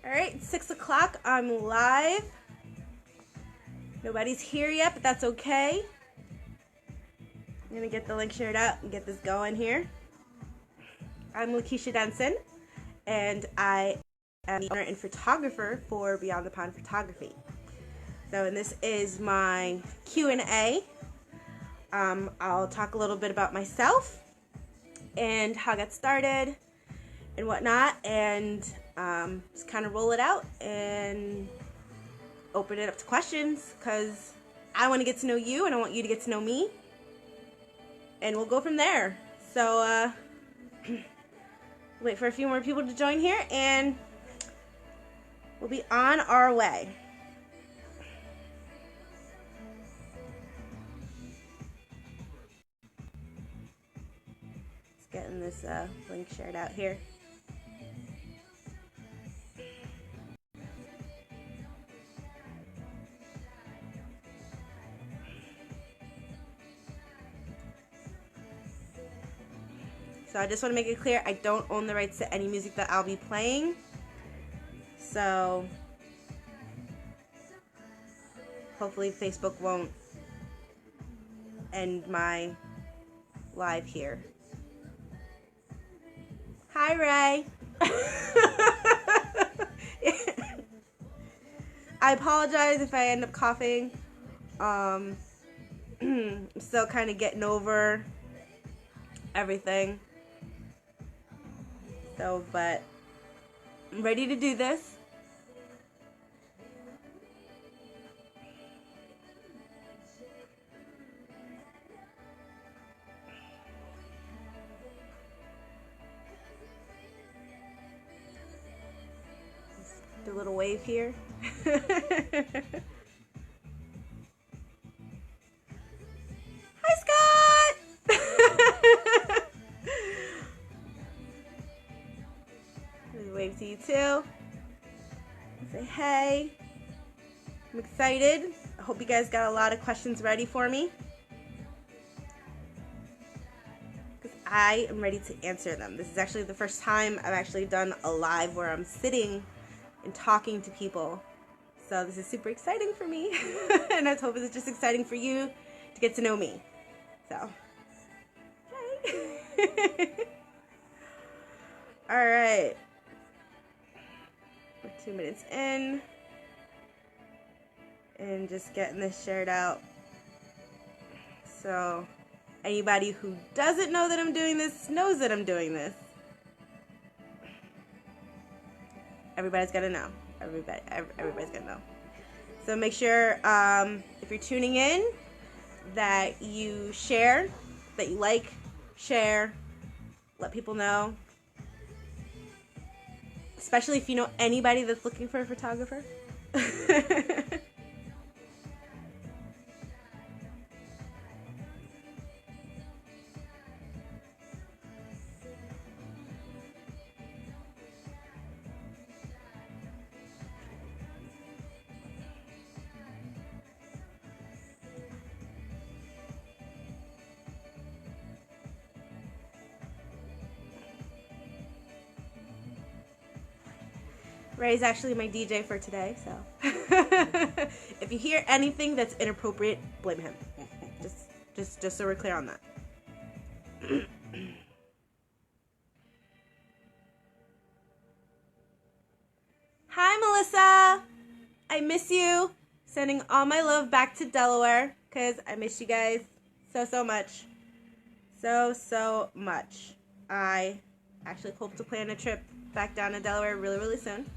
Alright, it's 6 o'clock. I'm live. Nobody's here yet, but that's okay. I'm going to get the link shared out and get this going here. I'm Lakeisha Denson, and I am the owner and photographer for Beyond the Pond Photography. So, and this is my Q&A. I'll talk a little bit about myself and how I got started and whatnot, and just kind of roll it out and open it up to questions, because I want to get to know you and I want you to get to know me, and we'll go from there. So wait for a few more people to join here and we'll be on our way. Just getting this link shared out here. So I just want to make it clear, I don't own the rights to any music that I'll be playing. So hopefully Facebook won't end my live here. Hi, Ray. I apologize if I end up coughing. I'm still kind of getting over everything. So, but I'm ready to do this. Just do a little wave here. Hi, Scott! Wave to you too. Say hey. I'm excited. I hope you guys got a lot of questions ready for me, because I am ready to answer them. This is actually the first time I've actually done a live where I'm sitting and talking to people. So this is super exciting for me. And I hope it's just exciting for you to get to know me. So, okay. All right. We're 2 minutes in, and just getting this shared out. So anybody who doesn't know that I'm doing this knows that I'm doing this. Everybody's got to know. Everybody's got to know. So make sure, if you're tuning in, that you share, that you like, share, let people know. Especially if you know anybody that's looking for a photographer. Ray's actually my DJ for today, so if you hear anything that's inappropriate, blame him. Just so we're clear on that. Hi, Melissa. I miss you. Sending all my love back to Delaware, because I miss you guys so much. So much. I actually hope to plan a trip back down to Delaware really soon.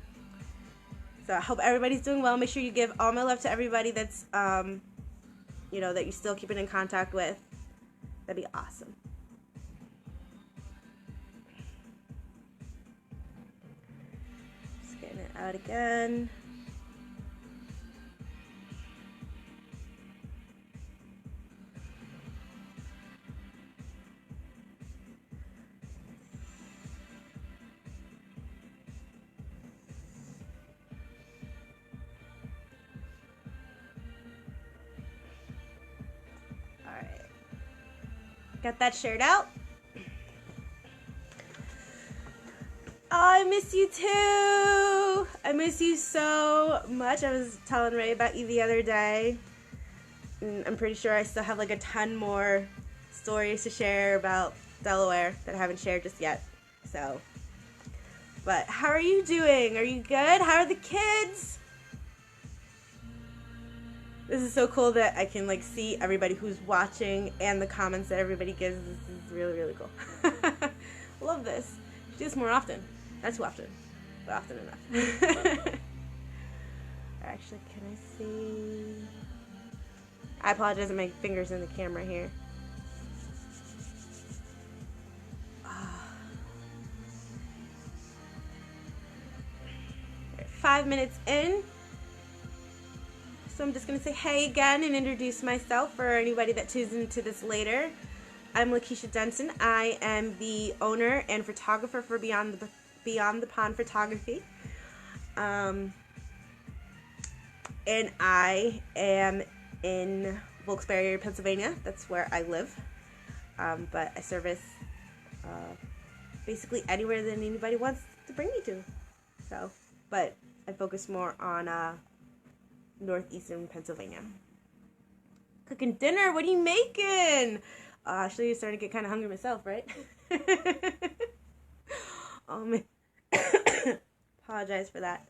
So I hope everybody's doing well. Make sure you give all my love to everybody that's, that you're still keeping in contact with. That'd be awesome. Just getting it out again. Got that shared out. Oh, I miss you too. you. I miss you so much. I was telling Ray about you the other day. And I'm pretty sure I still have like a ton more stories to share about Delaware that I haven't shared just yet. So, but how are you doing? Are you good? How are the kids? This is so cool that I can like see everybody who's watching and the comments that everybody gives. This is really, really cool. Love this. Should do this more often. Not too often, but often enough. Actually, can I see? I apologize for my fingers in the camera here. 5 minutes in. So I'm just going to say hey again and introduce myself for anybody that tunes into this later. I'm Lakeisha Denson. I am the owner and photographer for Beyond the Pond Photography. And I am in Wilkes-Barre, Pennsylvania. That's where I live. But I service basically anywhere that anybody wants to bring me to. So, but I focus more on northeastern Pennsylvania. Cooking dinner? What are you making? Actually, you're starting to get kind of hungry myself, right? Oh man. Apologize for that.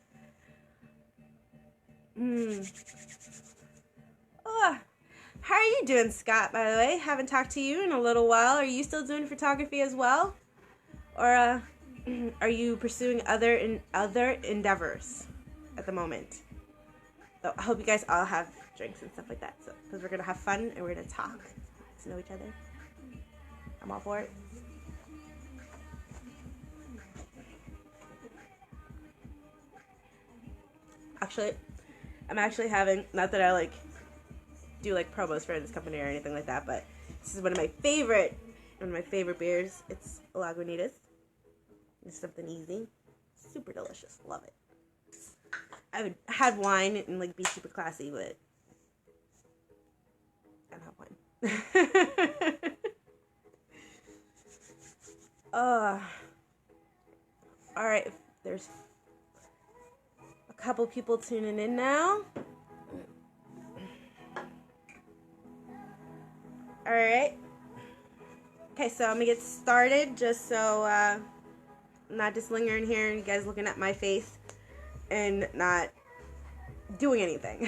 Oh, how are you doing, Scott, by the way? Haven't talked to you in a little while. Are you still doing photography as well? Or are you pursuing other endeavors at the moment? So I hope you guys all have drinks and stuff like that. So, because we're going to have fun and we're going to talk to know each other. I'm all for it. Actually, I'm actually having, not that I like do like promos for this company or anything like that, but this is one of my favorite beers. It's Lagunitas. It's something easy. Super delicious. Love it. I would have wine and like be super classy, but I don't have wine. All right. There's a couple people tuning in now. All right. Okay, so I'm gonna get started just so I'm not just lingering here and you guys looking at my face and not doing anything.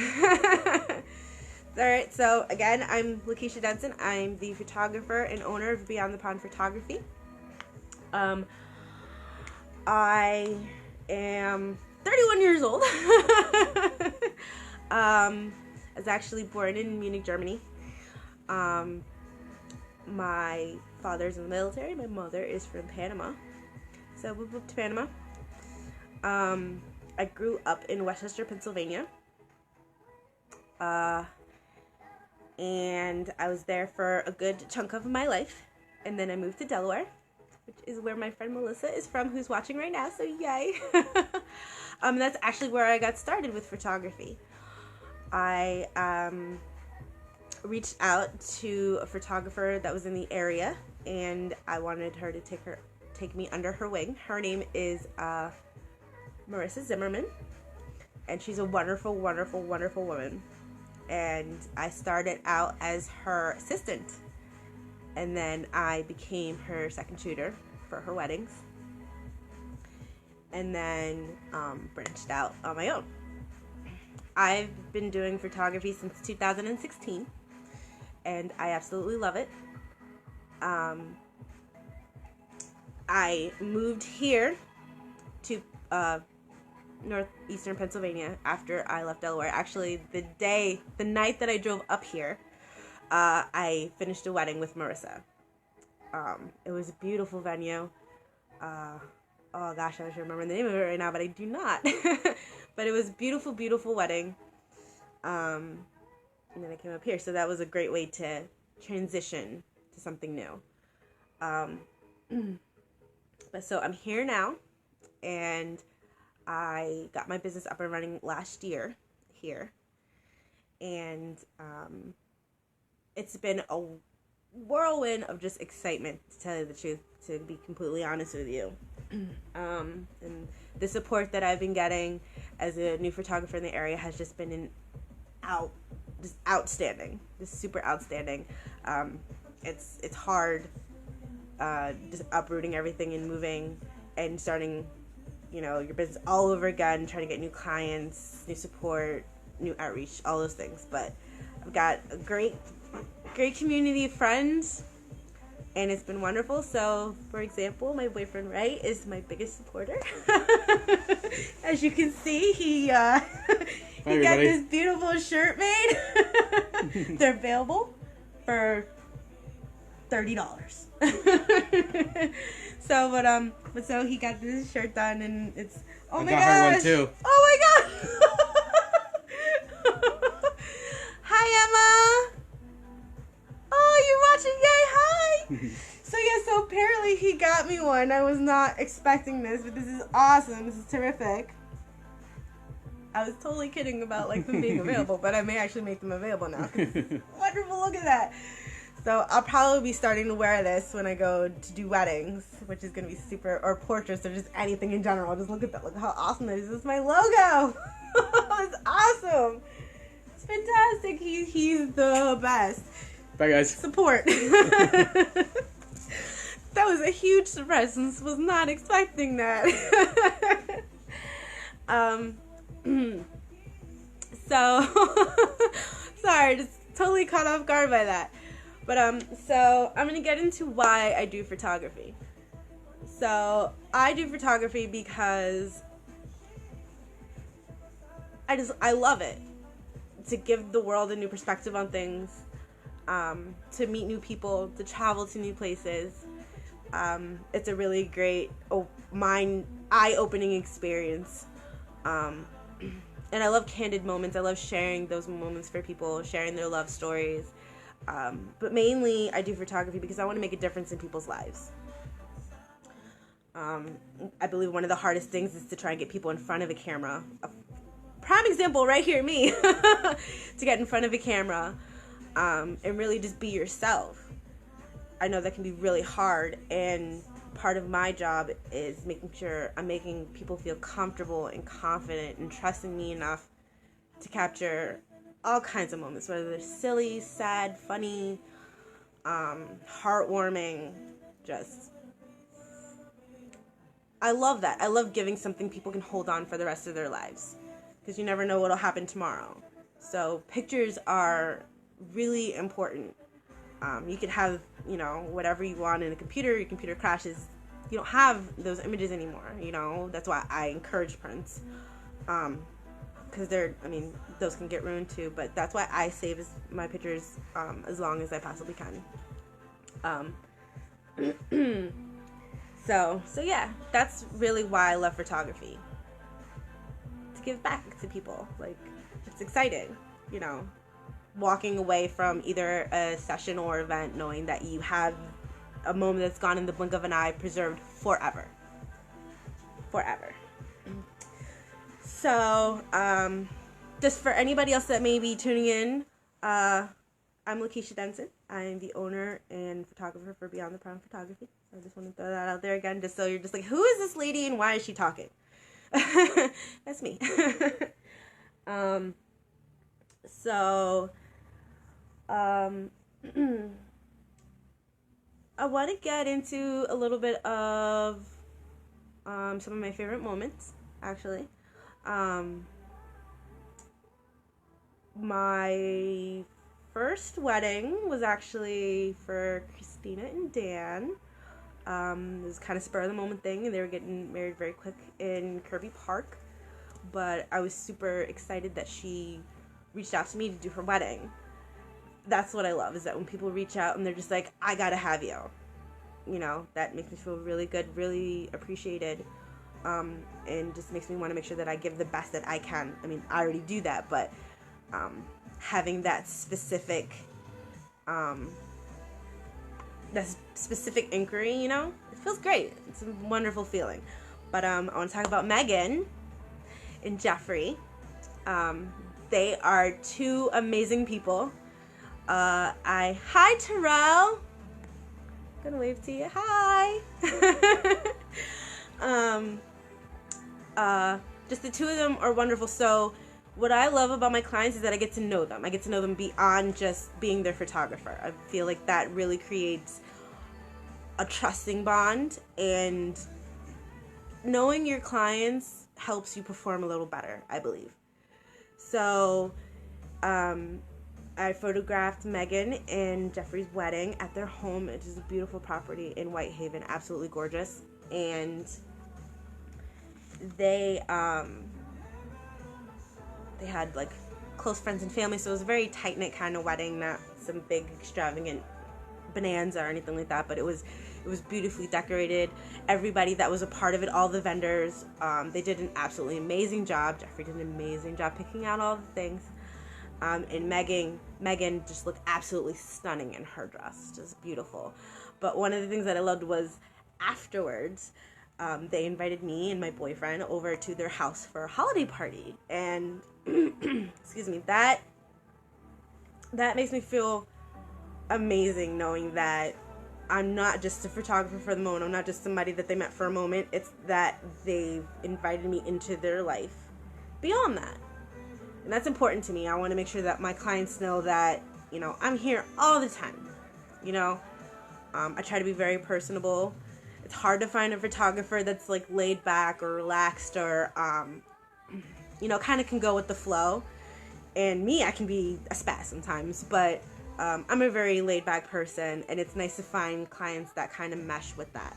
Alright, so again, I'm Lakeisha Denson. I'm the photographer and owner of Beyond the Pond Photography. I am 31 years old. I was actually born in Munich, Germany. My father's in the military. My mother is from Panama. So we moved to Panama. I grew up in Westchester, Pennsylvania. And I was there for a good chunk of my life. And then I moved to Delaware, which is where my friend Melissa is from, who's watching right now, so yay. That's actually where I got started with photography. I reached out to a photographer that was in the area, and I wanted her to take me under her wing. Her name is Marissa Zimmerman, and she's a wonderful, wonderful, wonderful woman. And I started out as her assistant, and then I became her second shooter for her weddings, and then branched out on my own. I've been doing photography since 2016, and I absolutely love it. I moved here to northeastern Pennsylvania after I left Delaware. Actually, the night that I drove up here, I finished a wedding with Marissa. It was a beautiful venue. Oh gosh, I wish I remember the name of it right now, but I do not. But it was a beautiful, beautiful wedding. And then I came up here, so that was a great way to transition to something new. But so I'm here now, and I got my business up and running last year here, and it's been a whirlwind of just excitement, to tell you the truth, to be completely honest with you. And the support that I've been getting as a new photographer in the area has just been just outstanding, just super outstanding. It's hard, just uprooting everything and moving and starting, your business all over again, trying to get new clients, new support, new outreach, all those things. But I've got a great community of friends, and it's been wonderful. So, for example, my boyfriend Ray is my biggest supporter. As you can see, he got this beautiful shirt made. They're available for $30. So he got this shirt done, and it's I got her one too. Oh my god! Hi, Emma. Oh, you're watching? Yay! Hi. So apparently he got me one. I was not expecting this, but this is awesome. This is terrific. I was totally kidding about them being available, but I may actually make them available now. Wonderful! Look at that. So I'll probably be starting to wear this when I go to do weddings, which is going to be super, or portraits, or just anything in general. Just look at that. Look how awesome that is. This is my logo. It's awesome. It's fantastic. He's the best. Bye, guys. Support. That was a huge surprise. I was not expecting that. So, sorry, just totally caught off guard by that. But, so I'm going to get into why I do photography. So, I do photography because I love it. To give the world a new perspective on things, to meet new people, to travel to new places. It's a really great, eye-opening experience. And I love candid moments. I love sharing those moments for people, sharing their love stories. But mainly, I do photography because I want to make a difference in people's lives. I believe one of the hardest things is to try and get people in front of a camera. A prime example right here, me. To get in front of a camera and really just be yourself. I know that can be really hard, and part of my job is making sure I'm making people feel comfortable and confident and trusting me enough to capture all kinds of moments, whether they're silly, sad, funny, heartwarming, I love that. I love giving something people can hold on for the rest of their lives, because you never know what'll happen tomorrow. So pictures are really important. You could have, whatever you want in a computer, your computer crashes, you don't have those images anymore, That's why I encourage prints. Because those can get ruined too, but that's why I save my pictures as long as I possibly can. So yeah, that's really why I love photography. To give back to people. It's exciting, walking away from either a session or event knowing that you have a moment that's gone in the blink of an eye, preserved forever. So, just for anybody else that may be tuning in, I'm Lakeisha Denson. I am the owner and photographer for Beyond the Prom Photography. So I just want to throw that out there again, just so you're just like, who is this lady and why is she talking? That's me. I want to get into a little bit of some of my favorite moments, actually. My first wedding was actually for Christina and Dan. It was kind of spur of the moment thing, and they were getting married very quick in Kirby Park. But I was super excited that she reached out to me to do her wedding. That's what I love, is that when people reach out and they're just like, I gotta have you. That makes me feel really good, really appreciated. And just makes me want to make sure that I give the best that I can. I already do that, but having that specific inquiry, it feels great. It's a wonderful feeling. But I want to talk about Megan and Jeffrey. They are two amazing people. Hi Terrell. Gonna wave to you. Hi. Just the two of them are wonderful. So what I love about my clients is that I get to know them. I get to know them beyond just being their photographer. I feel like that really creates a trusting bond, and knowing your clients helps you perform a little better, I believe. So I photographed Megan and Jeffrey's wedding at their home, which is a beautiful property in Whitehaven, absolutely gorgeous. And they had like close friends and family, so it was a very tight-knit kind of wedding, not some big extravagant bonanza or anything like that, but it was beautifully decorated. Everybody that was a part of it, all the vendors, they did an absolutely amazing job. Jeffrey did an amazing job picking out all the things. And Megan just looked absolutely stunning in her dress, just beautiful. But one of the things that I loved was afterwards, they invited me and my boyfriend over to their house for a holiday party, and excuse me, that makes me feel amazing, knowing that I'm not just a photographer for the moment. I'm not just somebody that they met for a moment. It's that they've invited me into their life beyond that. And that's important to me. I want to make sure that my clients know that, you know, I'm here all the time. You know, I try to be very personable. It's hard to find a photographer that's like laid back or relaxed or, you know, kind of can go with the flow. And me, I can be a spaz sometimes, but I'm a very laid-back person, and it's nice to find clients that kind of mesh with that.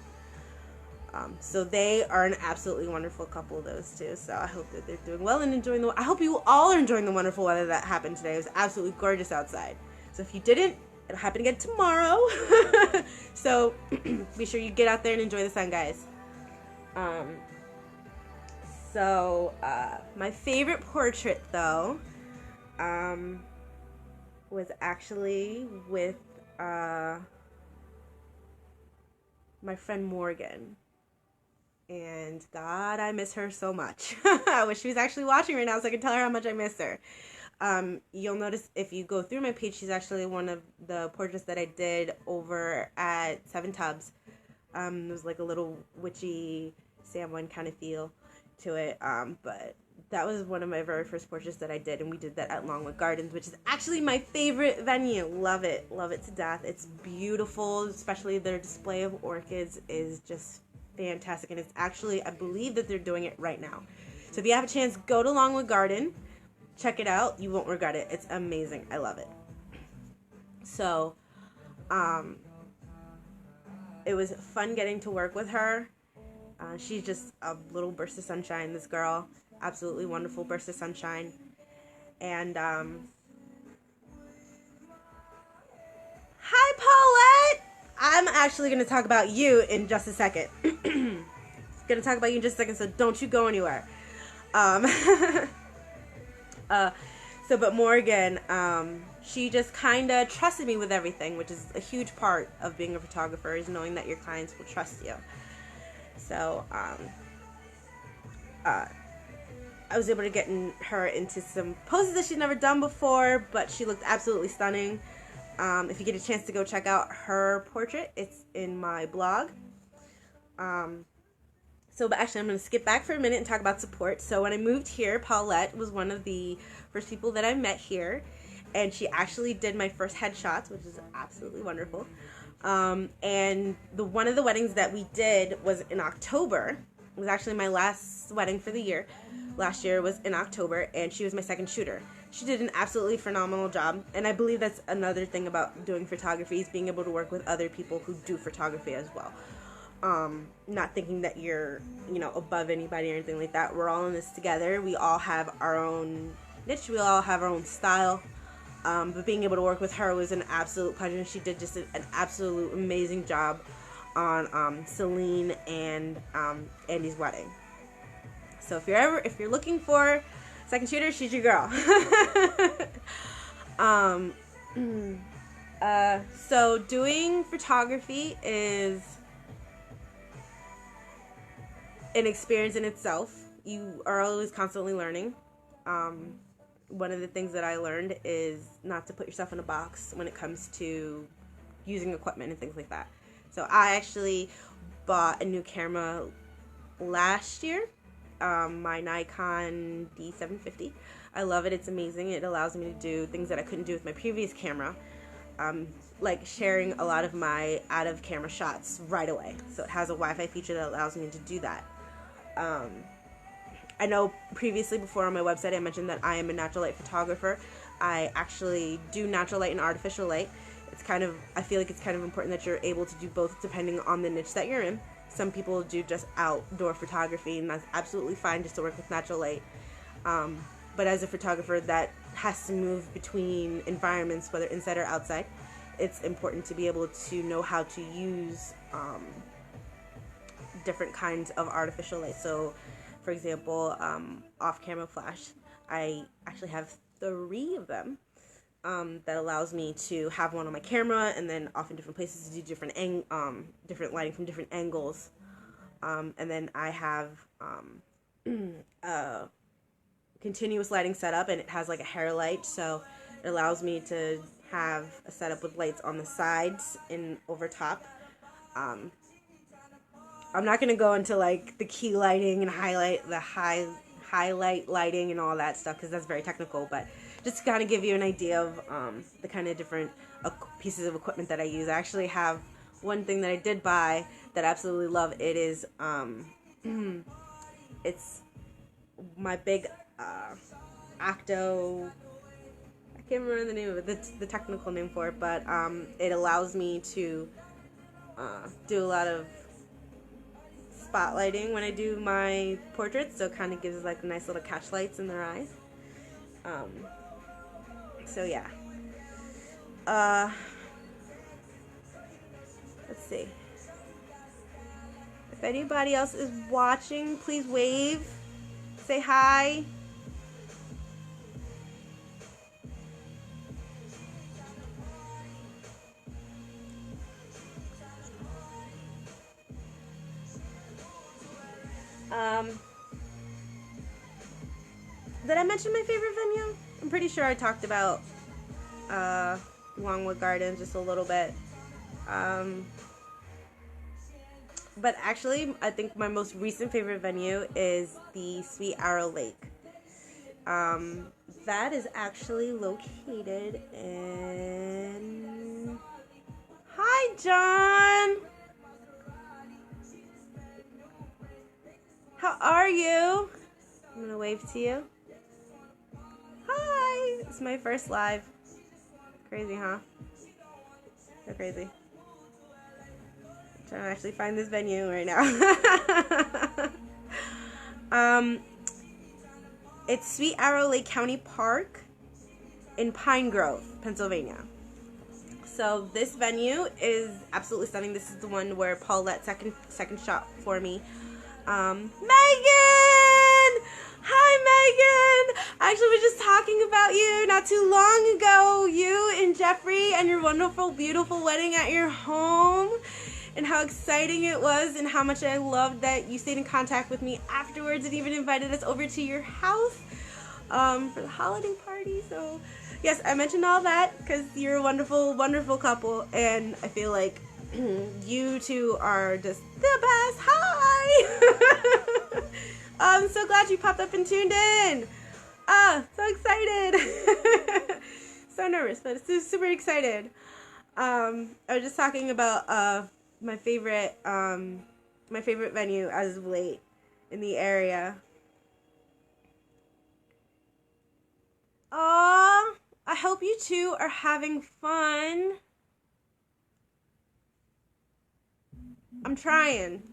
So they are an absolutely wonderful couple, those two. So I hope that they're doing well and enjoying I hope you all are enjoying the wonderful weather that happened today. It was absolutely gorgeous outside. So if you didn't, it'll happen again tomorrow. So be sure you get out there and enjoy the sun, guys. My favorite portrait, though, was actually with my friend Morgan. And God, I miss her so much. I wish she was actually watching right now so I could tell her how much I miss her. You'll notice if you go through my page, she's actually one of the portraits that I did over at Seven Tubs. It was like a little witchy Samhain kind of feel to it. But that was one of my very first portraits that I did, and we did that at Longwood Gardens, which is actually my favorite venue. Love it to death. It's beautiful, especially their display of orchids is just fantastic, and it's actually, I believe that they're doing it right now. So if you have a chance, go to Longwood Garden, check it out. You won't regret it. It's amazing. I love it. So, it was fun getting to work with her. She's just a little burst of sunshine, this girl. Absolutely wonderful burst of sunshine. And, hi, Paulette! I'm actually going to talk about you in just a second. Going to talk about you in just a second, so don't you go anywhere. But Morgan, she just kind of trusted me with everything, which is a huge part of being a photographer, is knowing that your clients will trust you. So, I was able to get her into some poses that she'd never done before, but she looked absolutely stunning. If you get a chance to go check out her portrait, it's in my blog. But actually, I'm going to skip back for a minute and talk about support. So when I moved here, Paulette was one of the first people that I met here, and she actually did my first headshots, which is absolutely wonderful. And one of the weddings that we did was in October. It was actually my last wedding for the year. Last year was in October, and she was my second shooter. She did an absolutely phenomenal job, and I believe that's another thing about doing photography, is being able to work with other people who do photography as well. Not thinking that you're, above anybody or anything like that. We're all in this together. We all have our own niche. We all have our own style. But being able to work with her was an absolute pleasure. She did just an absolute amazing job on Celine and Andy's wedding. So if you're looking for second shooter, she's your girl. So doing photography is an experience in itself. You are always constantly learning. One of the things that I learned is not to put yourself in a box when it comes to using equipment and things like that. So I actually bought a new camera last year. My Nikon D750. I love it. It's amazing. It allows me to do things that I couldn't do with my previous camera, like sharing a lot of my out of camera shots right away. So it has a Wi-Fi feature that allows me to do that. I know previously before on my website I mentioned that I am a natural light photographer. I actually do natural light and artificial light. I feel like it's kind of important that you're able to do both depending on the niche that you're in. Some people do just outdoor photography, and that's absolutely fine just to work with natural light. But as a photographer that has to move between environments, whether inside or outside, it's important to be able to know how to use different kinds of artificial light. So, for example, off-camera flash. I actually have 3 of them. That allows me to have one on my camera and then off in different places to do different lighting from different angles. And then I have a continuous lighting setup, and it has like a hair light, so it allows me to have a setup with lights on the sides and over top. I'm not going to go into like the key lighting and highlight lighting and all that stuff because that's very technical, but just to kind of give you an idea of the kind of different pieces of equipment that I use. I actually have one thing that I did buy that I absolutely love. It is it's my big Octo. I can't remember the name of it, the technical name for it, but it allows me to do a lot of spotlighting when I do my portraits, so it kind of gives like nice little catch lights in their eyes. So yeah. Let's see. If anybody else is watching, please wave. Say hi. Did I mention my favorite venue? I'm pretty sure I talked about Longwood Gardens just a little bit. But actually, I think my most recent favorite venue is the Sweet Arrow Lake. That is actually located in... Hi, John! How are you? I'm gonna wave to you. Hi! It's my first live. Crazy, huh? So crazy. I'm trying to actually find this venue right now. It's Sweet Arrow Lake County Park in Pine Grove, Pennsylvania. So this venue is absolutely stunning. This is the one where Paulette second shot for me. Megan! Hi, Megan! I actually was just talking about you not too long ago. You and Jeffrey and your wonderful, beautiful wedding at your home. And how exciting it was and how much I loved that you stayed in contact with me afterwards and even invited us over to your house for the holiday party. So, yes, I mentioned all that because you're a wonderful, wonderful couple. And I feel like you two are just the best. Hi! I'm so glad you popped up and tuned in. So excited. So nervous, but super excited. I was just talking about my favorite venue as of late in the area. Aw, I hope you two are having fun. I'm trying.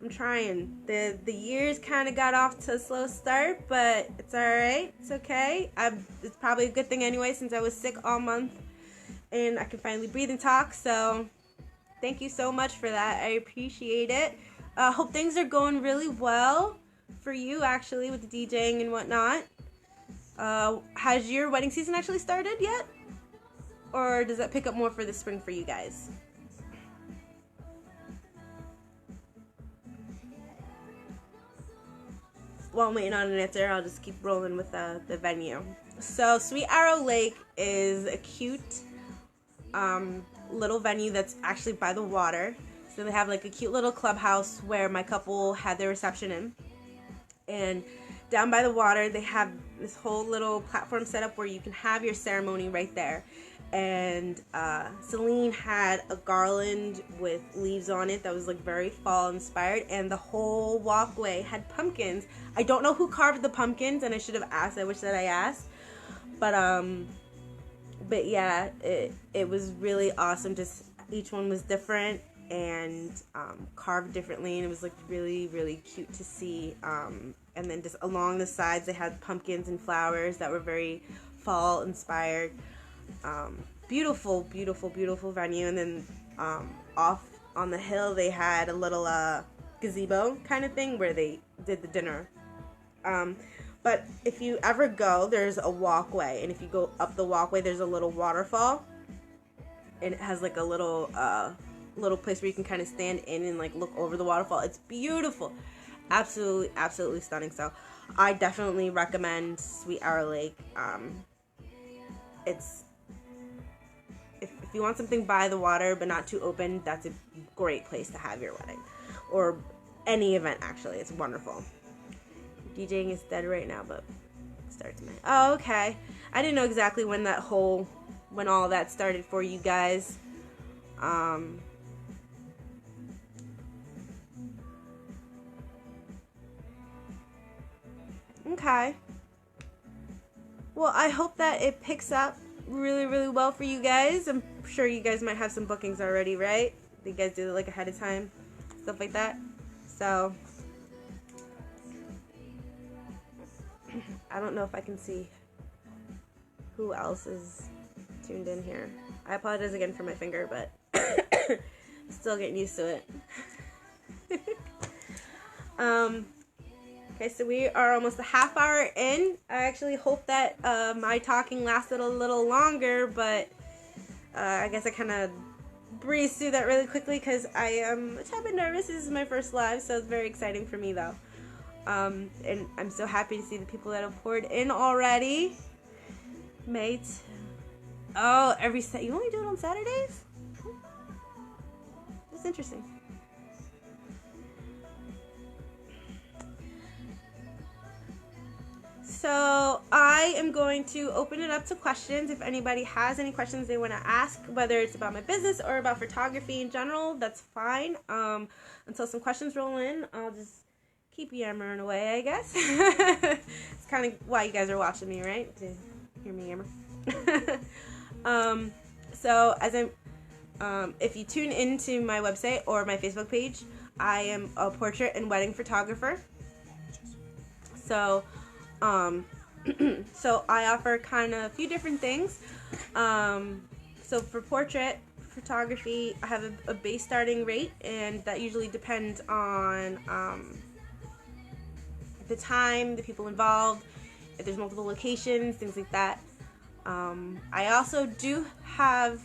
The years kind of got off to a slow start, but it's alright. It's okay. It's probably a good thing anyway since I was sick all month and I can finally breathe and talk, so thank you so much for that. I appreciate it. Hope things are going really well for you actually with the DJing and whatnot. Has your wedding season actually started yet? Or does that pick up more for the spring for you guys? While I'm waiting on an answer, I'll just keep rolling with the venue. So Sweet Arrow Lake is a cute little venue that's actually by the water. So they have like a cute little clubhouse where my couple had their reception in. And down by the water, they have this whole little platform set up where you can have your ceremony right there. And Celine had a garland with leaves on it that was like very fall inspired, and the whole walkway had pumpkins. I don't know who carved the pumpkins, and I should have asked. I wish that I asked. But yeah, it was really awesome. Just each one was different and carved differently, and it was like really, really cute to see. And then just along the sides, they had pumpkins and flowers that were very fall inspired. Beautiful, beautiful, beautiful venue. And then off on the hill, they had a little gazebo kind of thing where they did the dinner. But if you ever go, there's a walkway, and if you go up the walkway, there's a little waterfall, and it has like a little place where you can kind of stand in and like look over the waterfall. It's beautiful, absolutely, absolutely stunning. So I definitely recommend Sweet Hour Lake. It's if you want something by the water but not too open, that's a great place to have your wedding or any event. Actually, it's wonderful. DJing is dead right now, but it starts tonight. Oh, okay. I didn't know exactly when all that started for you guys. Okay. Well, I hope that it picks up really, really well for you guys. I'm sure you guys might have some bookings already, right? You guys do it like ahead of time, stuff like that. So I don't know if I can see who else is tuned in here. I apologize again for my finger, but still getting used to it. Okay, so we are almost a half hour in. I actually hope that my talking lasted a little longer, but I guess I kind of breezed through that really quickly because I am a tad bit nervous. This is my first live, so it's very exciting for me, though. And I'm so happy to see the people that have poured in already. Mate. Oh, you only do it on Saturdays? That's interesting. So I am going to open it up to questions. If anybody has any questions they want to ask, whether it's about my business or about photography in general, that's fine. Until some questions roll in, I'll just keep yammering away, I guess. It's kind of why you guys are watching me, right? To hear me yammer. So if you tune into my website or my Facebook page, I am a portrait and wedding photographer. So so I offer kind of a few different things. So for portrait photography, I have a base starting rate, and that usually depends on the time, the people involved, if there's multiple locations, things like that. I also do have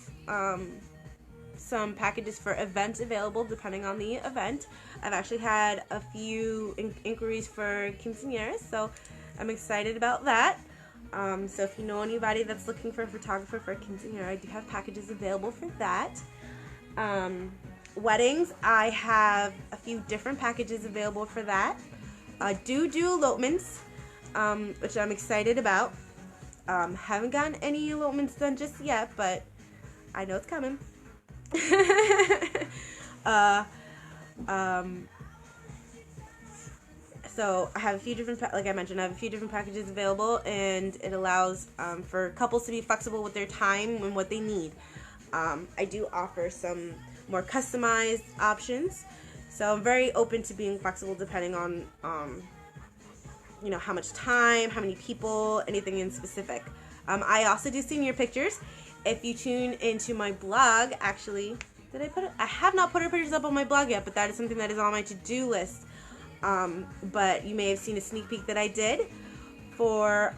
some packages for events available depending on the event. I've actually had a few inquiries for quinceañeras, so I'm excited about that. So if you know anybody that's looking for a photographer for a quinceañera, I do have packages available for that. Weddings, I have a few different packages available for that. I do elopements, which I'm excited about. Haven't gotten any elopements done just yet, but I know it's coming. So I have a few different, like I mentioned, I have a few different packages available, and it allows for couples to be flexible with their time and what they need. I do offer some more customized options, so I'm very open to being flexible depending on how much time, how many people, anything in specific. I also do senior pictures. If you tune into my blog, actually, I have not put our pictures up on my blog yet, but that is something that is on my to-do list. But you may have seen a sneak peek that I did for,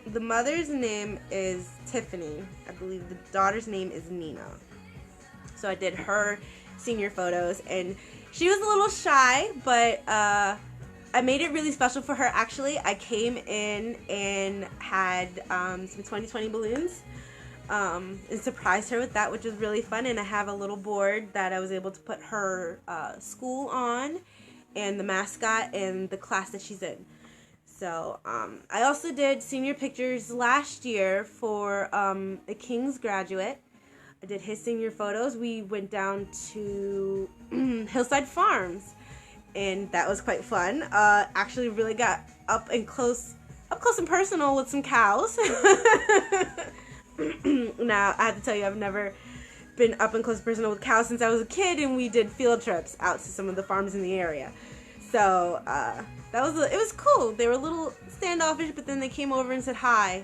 the mother's name is Tiffany. I believe the daughter's name is Nina. So I did her senior photos, and she was a little shy, but I made it really special for her. Actually, I came in and had some 2020 balloons and surprised her with that, which was really fun. And I have a little board that I was able to put her school on and the mascot and the class that she's in. So I also did senior pictures last year for a King's graduate. I did his senior photos. We went down to Hillside Farms, and that was quite fun. Actually really got up close and personal with some cows. Now, I have to tell you, I've never been up and close and personal with cows since I was a kid, and we did field trips out to some of the farms in the area. So, it was cool. They were a little standoffish, but then they came over and said hi.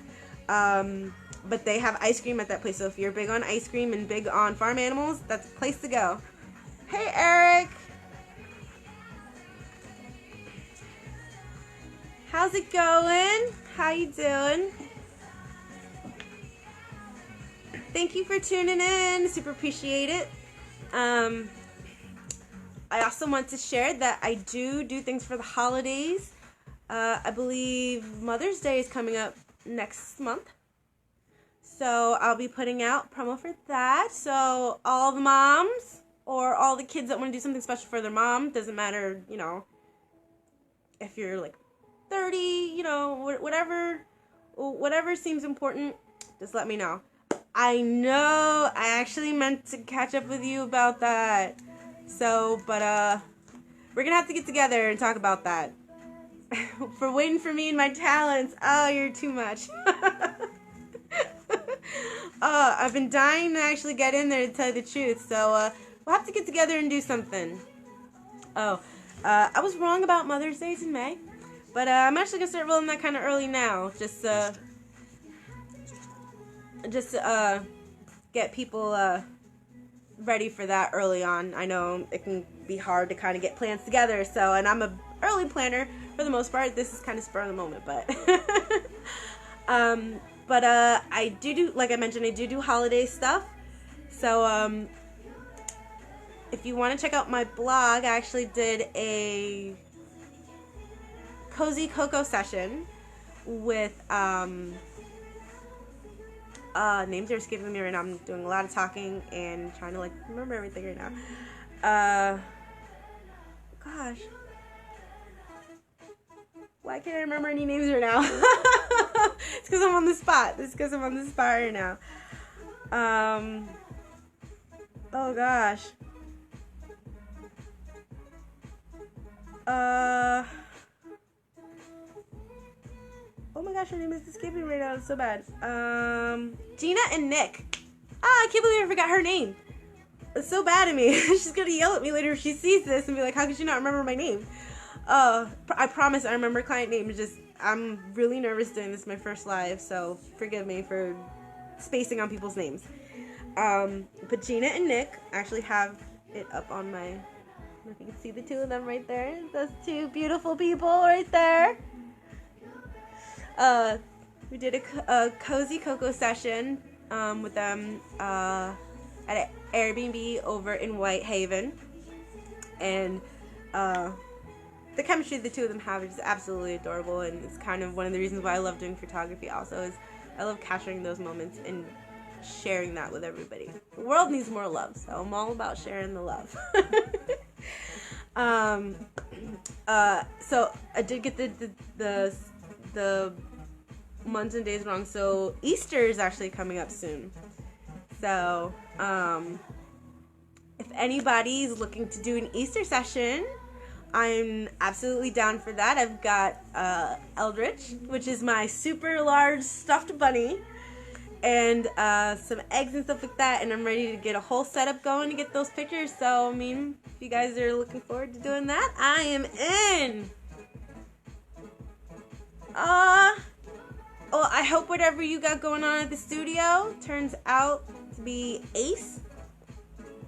But they have ice cream at that place, so if you're big on ice cream and big on farm animals, that's a place to go. Hey, Eric! How's it going? How you doing? Thank you for tuning in. Super appreciate it. I also want to share that I do things for the holidays. I believe Mother's Day is coming up next month. So I'll be putting out promo for that. So all the moms or all the kids that want to do something special for their mom, doesn't matter, if you're like 30, whatever seems important, just let me know. I know I actually meant to catch up with you about that. So, but we're going to have to get together and talk about that. For waiting for me and my talents. Oh, you're too much. I've been dying to actually get in there to tell you the truth. So, we'll have to get together and do something. Oh, I was wrong about Mother's Day in May. But I'm actually going to start rolling that kind of early now. Just get people ready for that early on. I know it can be hard to kind of get plans together. So, and I'm an early planner for the most part. This is kind of spur of the moment, but... I do, like I mentioned, I do holiday stuff. So, if you want to check out my blog, I actually did a Cozy Cocoa session with, names are escaping me right now. I'm doing a lot of talking and trying to, remember everything right now. Gosh. Why can't I remember any names right now? It's because I'm on the spot. Right now. Oh gosh. Oh my gosh, her name is escaping right now. It's so bad. Gina and Nick. I can't believe I forgot her name. It's so bad of me. She's gonna yell at me later if she sees this and be like, how could she not remember my name? I promise I remember client name. I'm really nervous doing this my first live, so forgive me for spacing on people's names. But Gina and Nick actually have it up on my... I don't know if you can see the two of them right there. Those two beautiful people right there. We did a Cozy Cocoa session with them at an Airbnb over in Whitehaven. And the chemistry the two of them have is absolutely adorable, and it's kind of one of the reasons why I love doing photography also, is I love capturing those moments and sharing that with everybody. The world needs more love, so I'm all about sharing the love. So I did get the months and days wrong, so Easter is actually coming up soon. So, if anybody's looking to do an Easter session, I'm absolutely down for that. I've got Eldritch, which is my super large stuffed bunny, and some eggs and stuff like that, and I'm ready to get a whole setup going to get those pictures. So, I mean, if you guys are looking forward to doing that, I am in. Well, I hope whatever you got going on at the studio turns out to be ace.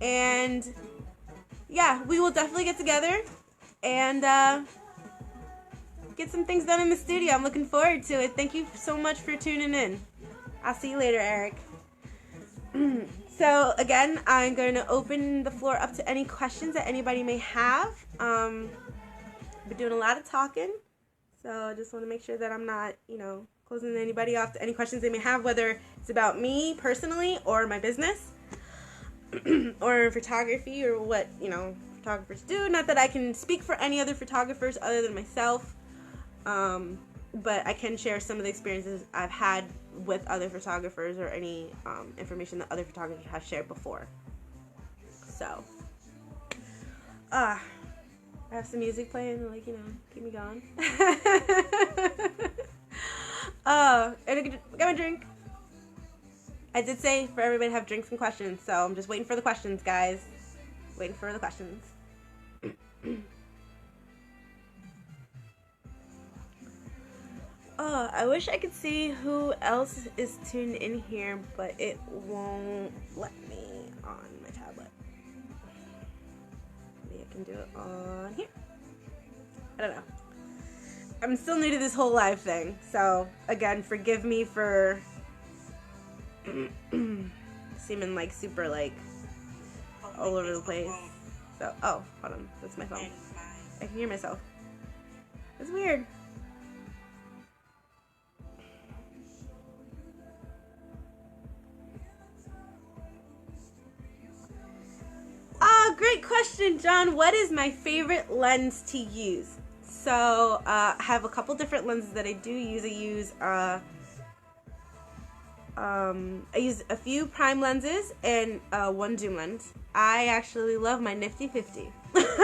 And yeah, we will definitely get together and get some things done in the studio. I'm looking forward to it. Thank you so much for tuning in. I'll see you later, Eric. So again, I'm going to open the floor up to any questions that anybody may have. I've been doing a lot of talking, so I just want to make sure that I'm not, closing anybody off to any questions they may have, whether it's about me personally or my business or photography or what, photographers do. Not that I can speak for any other photographers other than myself, but I can share some of the experiences I've had with other photographers or any information that other photographers have shared before. So, I have some music playing, keep me going. And I got my drink. I did say for everybody to have drinks and questions, so I'm just waiting for the questions, guys. Waiting for the questions. I wish I could see who else is tuned in here, but it won't let me on my tablet. Maybe I can do it on here. I don't know. I'm still new to this whole live thing, so again, forgive me for seeming super all over the place. So, oh, hold on, that's my phone. I can hear myself. It's weird. Great question, John. What is my favorite lens to use? So, I have a couple different lenses that I do use. I use a few prime lenses and one zoom lens. I actually love my Nifty 50. It's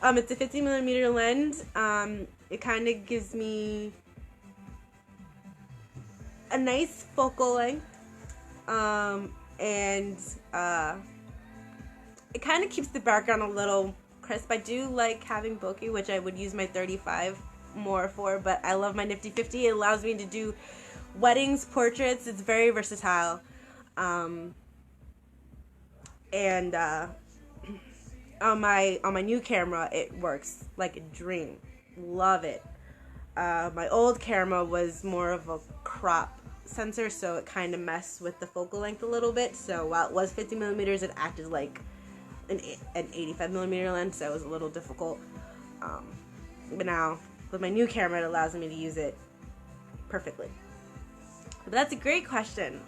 a 50mm lens. It kind of gives me a nice focal length, and it kind of keeps the background a little crisp. I do like having bokeh, which I would use my 35 more for, but I love my Nifty 50. It allows me to do weddings, portraits. It's very versatile. And on my new camera, it works like a dream. Love it. My old camera was more of a crop sensor, so it kind of messed with the focal length a little bit. So while it was 50mm, it acted like an 85mm lens, so it was a little difficult. But now with my new camera, it allows me to use it perfectly. But that's a great question.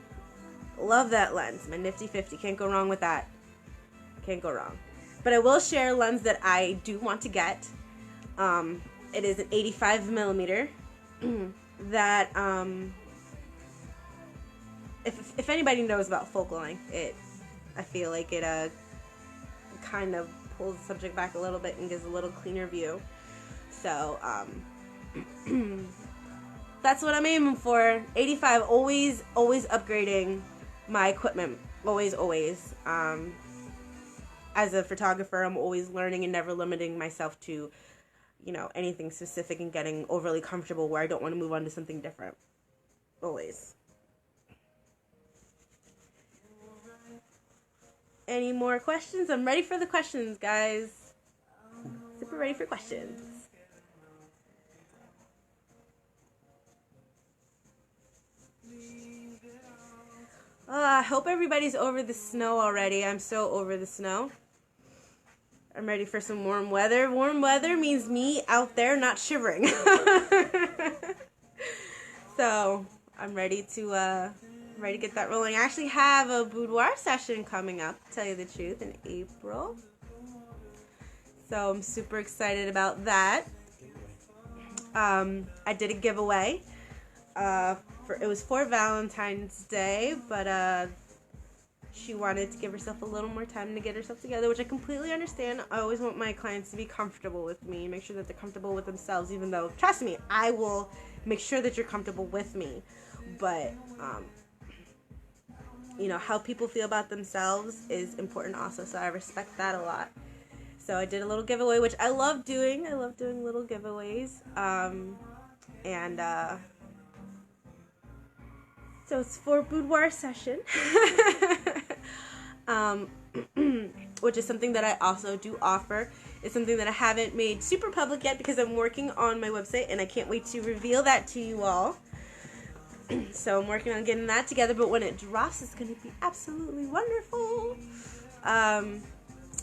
Love that lens. My Nifty 50. Can't go wrong with that. Can't go wrong. But I will share a lens that I do want to get. It is an 85mm that if anybody knows about focal length, I feel like it kind of pulls the subject back a little bit and gives a little cleaner view. So that's what I'm aiming for. 85. Always upgrading my equipment. Always. As a photographer, I'm always learning and never limiting myself to, anything specific and getting overly comfortable where I don't want to move on to something different. Always. Any more questions? I'm ready for the questions, guys. Super ready for questions. I hope everybody's over the snow already. I'm so over the snow. I'm ready for some warm weather. Warm weather means me out there not shivering. So I'm ready to get that rolling. I actually have a boudoir session coming up, to tell you the truth, in April. So I'm super excited about that. I did a giveaway. It was for Valentine's Day, but she wanted to give herself a little more time to get herself together, which I completely understand. I always want my clients to be comfortable with me, make sure that they're comfortable with themselves, even though, trust me, I will make sure that you're comfortable with me. But, how people feel about themselves is important also, so I respect that a lot. So I did a little giveaway, which I love doing. I love doing little giveaways. So it's for boudoir session, which is something that I also do offer. It's something that I haven't made super public yet because I'm working on my website and I can't wait to reveal that to you all. So I'm working on getting that together, but when it drops, it's going to be absolutely wonderful. I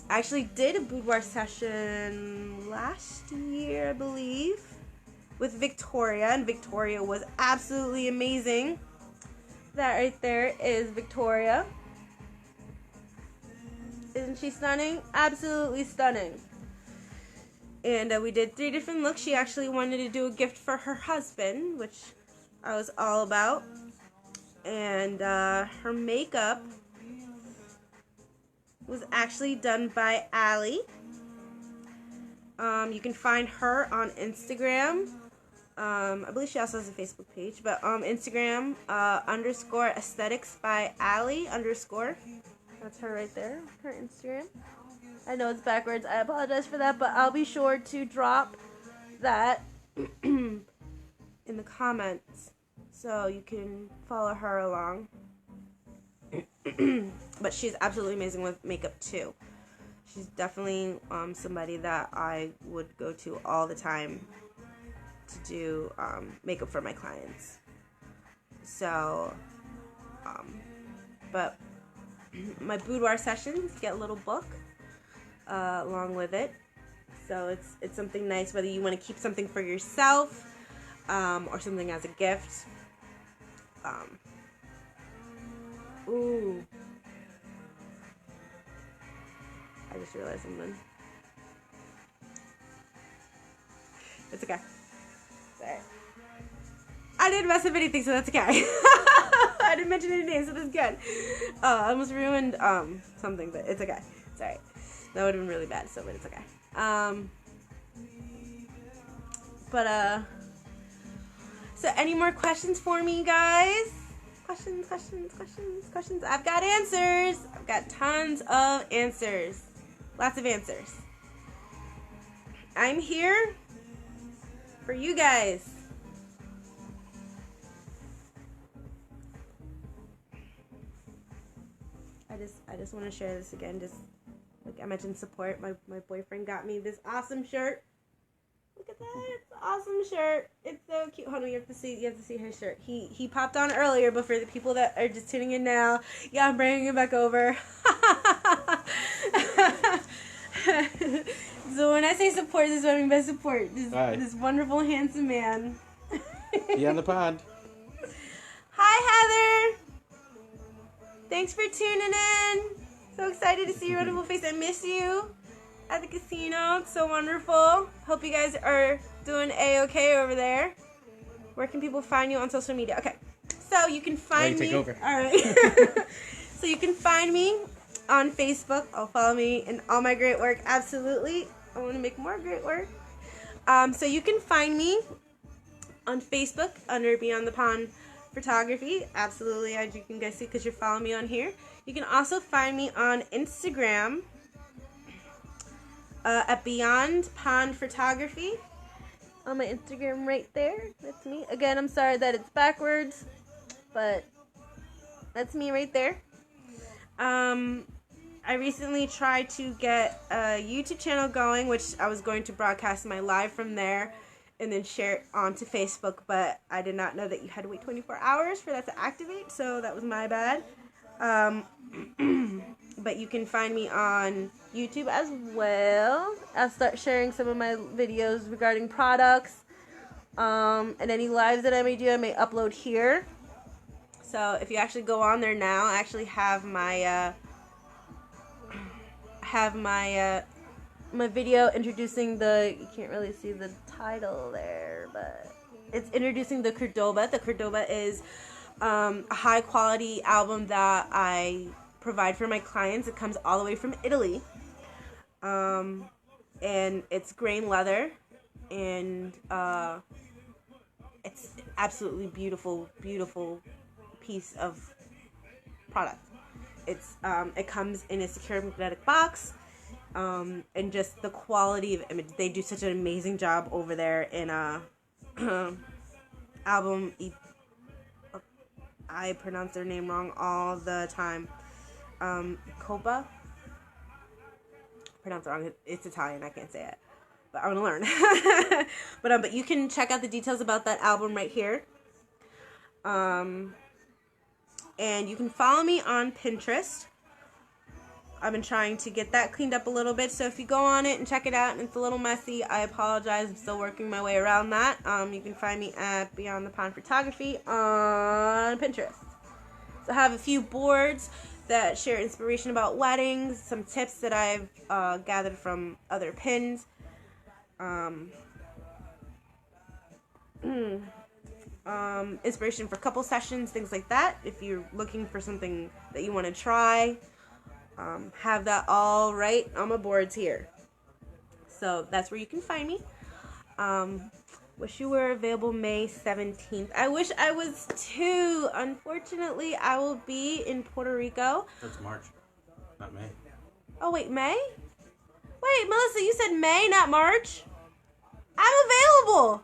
actually did a boudoir session last year, I believe. with Victoria, and Victoria was absolutely amazing. That right there is Victoria. Isn't she stunning? Absolutely stunning. And we did 3 different looks. She actually wanted to do a gift for her husband, which I was all about. And her makeup was actually done by Allie. You can find her on Instagram. I believe she also has a Facebook page, but Instagram _aesthetics by Allie _. That's her right there, her Instagram. I know it's backwards. I apologize for that, but I'll be sure to drop that in the comments so you can follow her along. But she's absolutely amazing with makeup too. She's definitely somebody that I would go to all the time to do makeup for my clients. So, but my boudoir sessions get a little book along with it. So it's something nice whether you want to keep something for yourself or something as a gift. Ooh. I just realized something. It's okay. Sorry. I didn't mess up anything, so that's okay. I didn't mention any names, so that's good. I almost ruined something, but it's okay. Sorry. That would have been really bad, but it's okay. So any more questions for me, guys? Questions. I've got answers. I've got tons of answers. Lots of answers. I'm here for you guys. I just want to share this again. Just like I mentioned, support. My boyfriend got me this awesome shirt. Look at that! It's an awesome shirt. It's so cute. Hold on, you have to see his shirt. He popped on earlier, but for the people that are just tuning in now, yeah, I'm bringing it back over. So when I say support, this is what I mean by support. This wonderful, handsome man. Be on the pond. Hi, Heather. Thanks for tuning in. So excited to see your wonderful face. I miss you at the casino. It's so wonderful. Hope you guys are doing A-okay over there. Where can people find you on social media? Okay, so you can find me. Take over. All right. So you can find me on Facebook. Follow me in all my great work. Absolutely. I want to make more great work. So you can find me on Facebook under Beyond the Pond Photography. Absolutely, as you can guys see because you're following me on here. You can also find me on Instagram at Beyond Pond Photography. On my Instagram right there. That's me. Again, I'm sorry that it's backwards, but that's me right there. I recently tried to get a YouTube channel going, which I was going to broadcast my live from there and then share it onto Facebook, but I did not know that you had to wait 24 hours for that to activate, so that was my bad. But you can find me on YouTube as well. I'll start sharing some of my videos regarding products, and any lives that I may do, I may upload here. So if you actually go on there now, I actually have my my video introducing you can't really see the title there, but it's introducing the Cordoba. The Cordoba is a high quality album that I provide for my clients. It comes all the way from Italy. And it's grain leather, and it's absolutely beautiful piece of product. It comes in a secure magnetic box, and just the quality of image. They do such an amazing job over there in album. I pronounce their name wrong all the time. Copa. Pronounce it wrong. It's Italian. I can't say it, but I want to learn. But you can check out the details about that album right here. And you can follow me on Pinterest. I've been trying to get that cleaned up a little bit. So if you go on it and check it out and it's a little messy, I apologize. I'm still working my way around that. You can find me at Beyond the Pond Photography on Pinterest. So I have a few boards that share inspiration about weddings, some tips that I've gathered from other pins. Inspiration for couple sessions, things like that. If you're looking for something that you want to try, have that all right on my boards here. So that's where you can find me. Wish you were available May 17th. I wish I was too. Unfortunately, I will be in Puerto Rico. That's March, not May. Oh, wait, May? Wait, Melissa, you said May, not March? I'm available.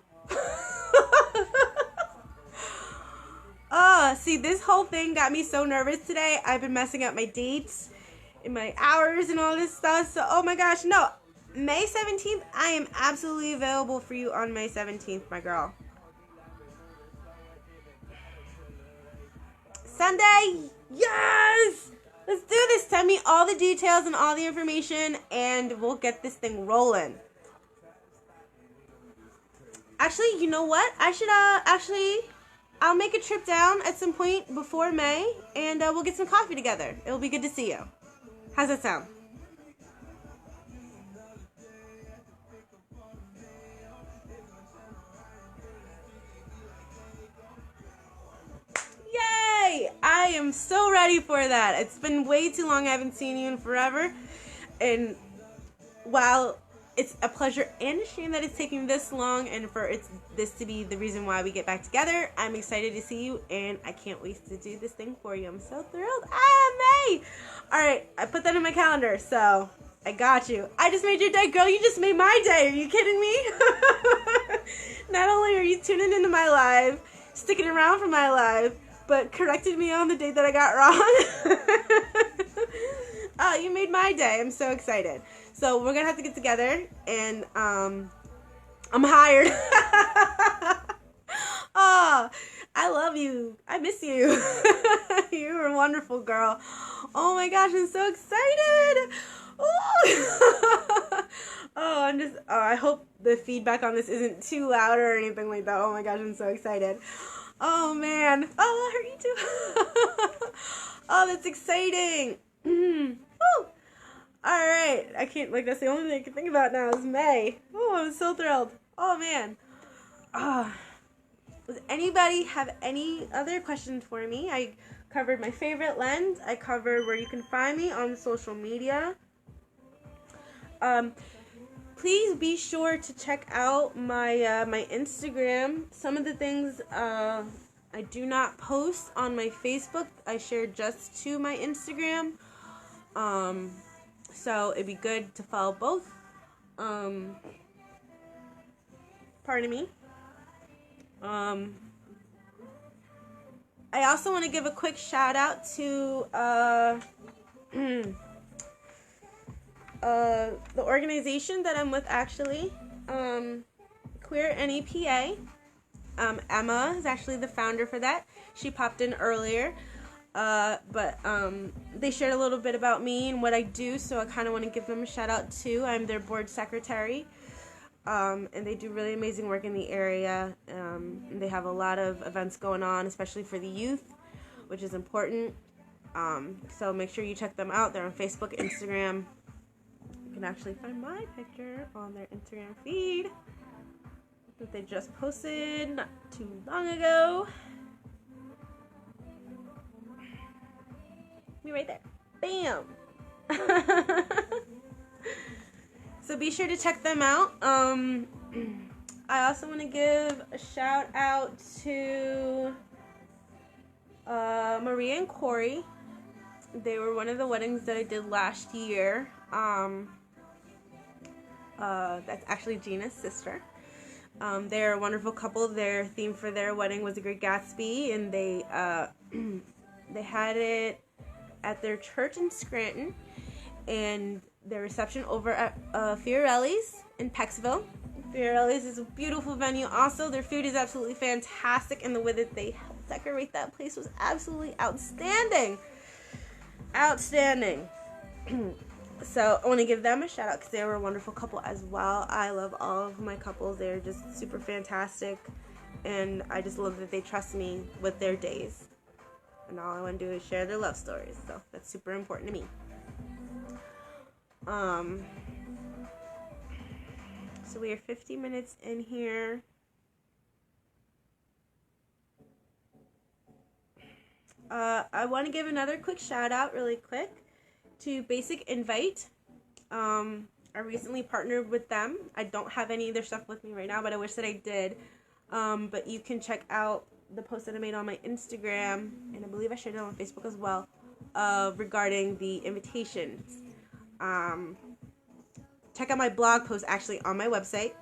See, this whole thing got me so nervous today. I've been messing up my dates and my hours and all this stuff. So, oh my gosh, no. May 17th, I am absolutely available for you on May 17th, my girl. Sunday, yes! Let's do this. Send me all the details and all the information, and we'll get this thing rolling. Actually, you know what? I should, I'll make a trip down at some point before May, and we'll get some coffee together. It'll be good to see you. How's that sound? Yay! I am so ready for that. It's been way too long. I haven't seen you in forever. And while it's a pleasure and a shame that it's taking this long and for this to be the reason why we get back together, I'm excited to see you and I can't wait to do this thing for you. I'm so thrilled. May! Alright, I put that in my calendar, so I got you. I just made your day, girl. You just made my day. Are you kidding me? Not only are you tuning into my live, sticking around for my live, but corrected me on the date that I got wrong. Oh, you made my day. I'm so excited. So we're going to have to get together, and I'm hired. Oh, I love you. I miss you. You were a wonderful girl. Oh my gosh, I'm so excited. Oh, I hope the feedback on this isn't too loud or anything like that. Oh my gosh, I'm so excited. Oh man. Oh, I heard you too. Oh, that's exciting. Woo. All right. That's the only thing I can think about now is May. Oh, I'm so thrilled. Oh man. Does anybody have any other questions for me? I covered my favorite lens. I covered where you can find me on social media. Please be sure to check out my my Instagram. Some of the things I do not post on my Facebook, I share just to my Instagram. So it'd be good to follow both. Pardon me. I also want to give a quick shout out to the organization that I'm with, actually, Queer NEPA. Emma is actually the founder for that. She popped in earlier, but they shared a little bit about me and what I do, so I kind of want to give them a shout out too. I'm their board secretary, and they do really amazing work in the area. They have a lot of events going on, especially for the youth, which is important. So make sure you check them out. They're on Facebook, Instagram. You can actually find my picture on their Instagram feed that they just posted not too long ago. Me right there. Bam! So be sure to check them out. I also want to give a shout out to Maria and Corey. They were one of the weddings that I did last year. That's actually Gina's sister. They're a wonderful couple. Their theme for their wedding was The Great Gatsby, and they they had it at their church in Scranton, and their reception over at Fiorelli's in Pecksville. Fiorelli's is a beautiful venue. Also, their food is absolutely fantastic, and the way that they helped decorate that place was absolutely outstanding. Outstanding. So I want to give them a shout out because they were a wonderful couple as well. I love all of my couples. They're just super fantastic. And I just love that they trust me with their days. And all I want to do is share their love stories. So that's super important to me. So we are 50 minutes in here. I want to give another quick shout out really quick to Basic Invite. I recently partnered with them. I don't have any of their stuff with me right now, but I wish that I did. But you can check out the post that I made on my Instagram, and I believe I shared it on Facebook as well, regarding the invitations. Check out my blog post actually on my website.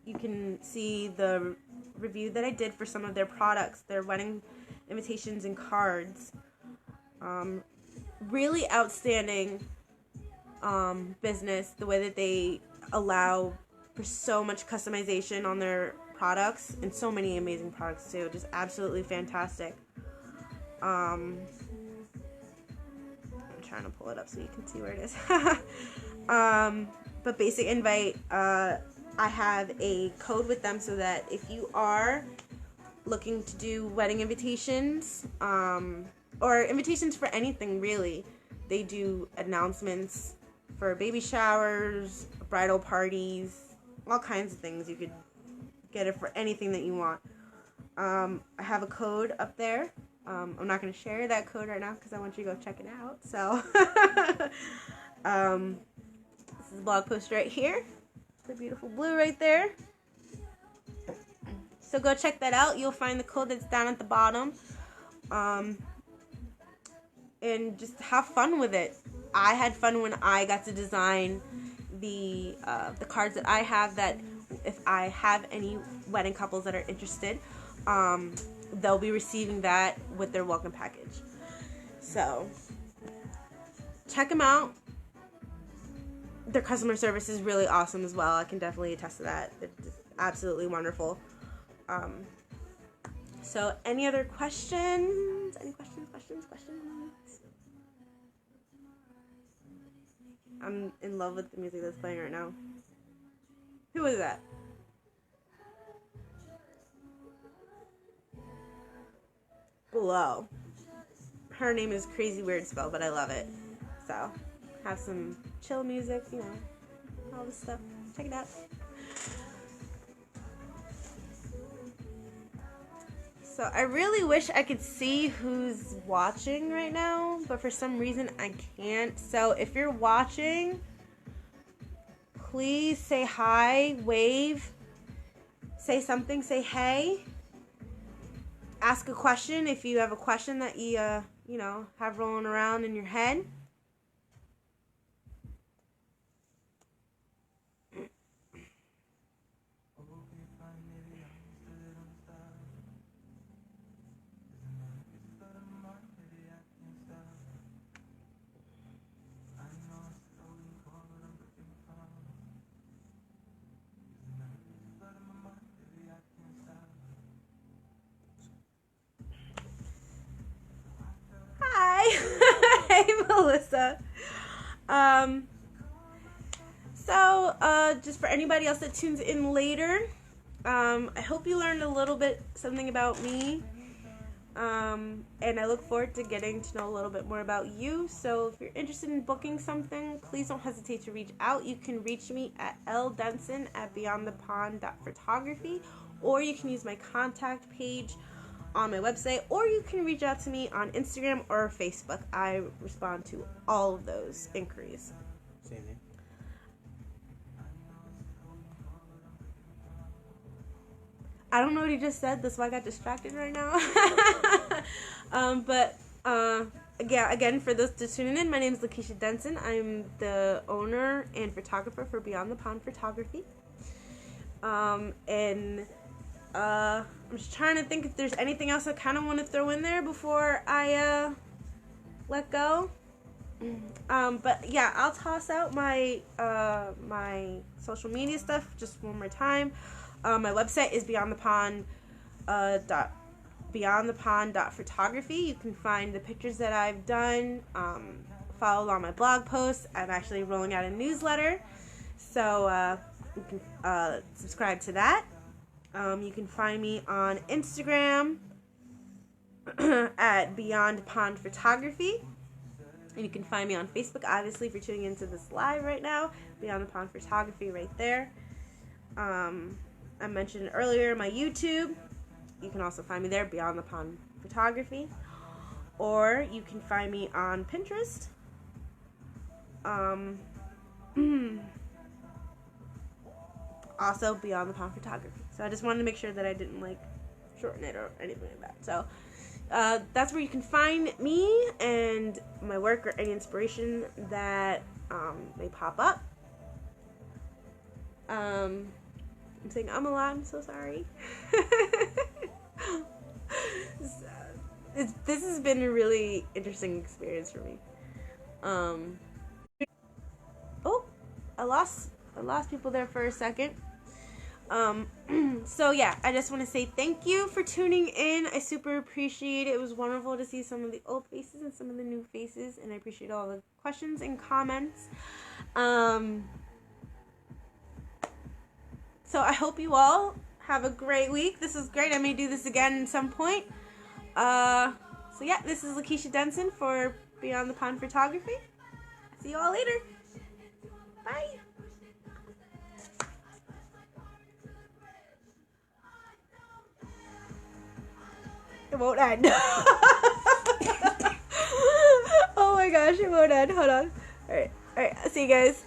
You can see the review that I did for some of their products, their wedding invitations and cards. Really outstanding business, the way that they allow for so much customization on their products, and so many amazing products too. Just absolutely fantastic. I'm trying to pull it up so you can see where it is. But Basic Invite, I have a code with them so that if you are looking to do wedding invitations, or invitations for anything really, they do announcements for baby showers, bridal parties, all kinds of things. You could get it for anything that you want. I have a code up there. I'm not going to share that code right now because I want you to go check it out. So, this is a blog post right here. The beautiful blue right there. So go check that out. You'll find the code that's down at the bottom. And just have fun with it. I had fun when I got to design the cards that I have, that if I have any wedding couples that are interested, they'll be receiving that with their welcome package. So check them out. Their customer service is really awesome as well. I can definitely attest to that. It's absolutely wonderful. So any other questions? Any questions? I'm in love with the music that's playing right now. Who is that? Below. Her name is Crazy Weird Spell, but I love it. So, have some chill music, you know, all this stuff. Check it out. So I really wish I could see who's watching right now, but for some reason I can't. So if you're watching, please say hi, wave, say something, say hey. Ask a question if you have a question that you have rolling around in your head. Hey, Melissa. Just for anybody else that tunes in later, I hope you learned a little bit something about me. And I look forward to getting to know a little bit more about you. So if you're interested in booking something, please don't hesitate to reach out. You can reach me at ldenson@beyondthepond.photography, or you can use my contact page on my website, or you can reach out to me on Instagram or Facebook. I respond to all of those inquiries. Same name. I don't know what he just said. That's why I got distracted right now. Again, for those to tune in, my name is Lakeisha Denson. I'm the owner and photographer for Beyond the Pond Photography. I'm just trying to think if there's anything else I kind of want to throw in there before I let go. But yeah, I'll toss out my social media stuff just one more time. My website is beyondthepond.photography. You can find the pictures that I've done, follow along my blog posts. I'm actually rolling out a newsletter, so you can subscribe to that. You can find me on Instagram at Beyond Pond Photography. And you can find me on Facebook, obviously, if you're tuning into this live right now. Beyond the Pond Photography right there. I mentioned earlier my YouTube. You can also find me there, Beyond the Pond Photography. Or you can find me on Pinterest. Also Beyond the Pond Photography. So I just wanted to make sure that I didn't shorten it or anything like that. So that's where you can find me and my work or any inspiration that may pop up. I'm saying I'm a lot. I'm so sorry. This has been a really interesting experience for me. Oh, I lost people there for a second. So yeah, I just want to say thank you for tuning in. I super appreciate it. It was wonderful to see some of the old faces and some of the new faces, and I appreciate all the questions and comments. So I hope you all have a great week. This was great. I may do this again at some point. So yeah, this is Lakeisha Denson for Beyond the Pond Photography. See you all later. Bye. It won't end. Oh my gosh, it won't end. Hold on. Alright, see you guys.